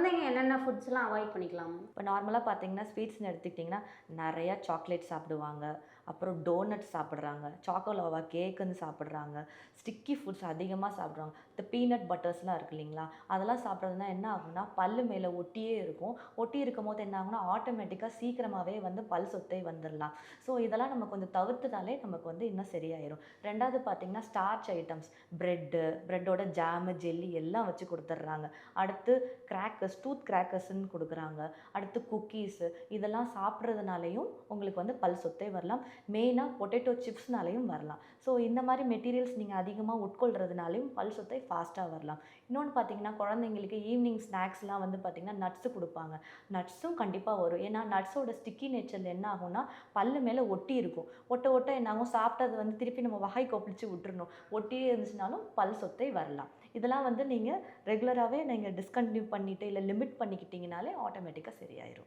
குழந்தைங்க என்னென்ன ஃபுட்ஸ்லாம் அவாய்ட் பண்ணிக்கலாம்? இப்போ நார்மலா பார்த்தீங்கன்னா, ஸ்வீட்ஸ்ன்னு எடுத்துக்கிட்டிங்கன்னா, நெறைய சாக்லேட் சாப்பிடுவாங்க. அப்புறம் டோனட் சாப்பிடுறாங்க. சாக்கோலாவா கேக்குன்னு சாப்பிடுறாங்க. ஸ்டிக்கி ஃபுட்ஸ் அதிகமா சாப்பிடுறாங்க. இந்த பீனட் பட்டர்ஸ்லாம் இருக்கு இல்லைங்களா? அதெல்லாம் சாப்பிட்றதுனா என்ன ஆகும்னா, பல்லு மேல ஒட்டியே இருக்கும். ஒட்டி இருக்கும்போது என்ன ஆகும்னா, ஆட்டோமேட்டிக்கா சீக்கிரமாவே வந்து பல் சொத்தை வந்துரலாம். ஸோ இதெல்லாம் நம்ம கொஞ்சம் தவிர்த்துட்டாலே நமக்கு வந்து இன்னும் சரியாயிரும். 2வது பார்த்தீங்கன்னா, ஸ்டார்ச் ஐட்டம்ஸ் பிரெட்டோட ஜாமு, ஜெல்லி எல்லாம் வச்சு குடுத்துடுறாங்க. அடுத்து டூத் கிராக்கர்ஸ்ன்னு குடுக்குறாங்க. அடுத்து குக்கீஸு இதெல்லாம் சாப்பிட்றதுனாலயும் உங்களுக்கு வந்து பல் சொத்தை வரலாம். மெயினா பொட்டேட்டோ சிப்ஸ்னாலயும் வரலாம். ஸோ இந்த மாரி மெட்டீரியல்ஸ் நீங்க அதிகமா உட்கொள்றதுனாலயும் பல் சொத்தை ஃபாஸ்ட்டா வரலாம். இன்னொன்னு பார்த்தீங்கன்னா, குழந்தைங்களுக்கு ஈவினிங் ஸ்நாக்ஸ்லாம் வந்து பார்த்தீங்கன்னா, நட்ஸ் குடுப்பாங்க. நட்ஸும் கண்டிப்பா வரும். ஏன்னா, நட்ஸோட ஸ்டிக்கி நேச்சர்ல என்ன ஆகும்னா, பல்லு மேல ஒட்டி இருக்கும். ஒட்ட ஒட்ட என்ன ஆகும், சாப்பிட்டது வந்து திருப்பி நம்ம வாய் கொப்பளிச்சு விட்டுறணும். ஒட்டியே இருந்துச்சுனாலும் பல் சொத்தை வரலாம். இதெல்லாம் வந்து நீங்க ரெகுலராவே நீங்க டிஸ்கன்டின்யூ பண்ணிட்டு, இல்ல லிமிட் பண்ணிக்கிட்டீங்கனாலே ஆட்டோமேட்டிக்கா சரியாயிரும்.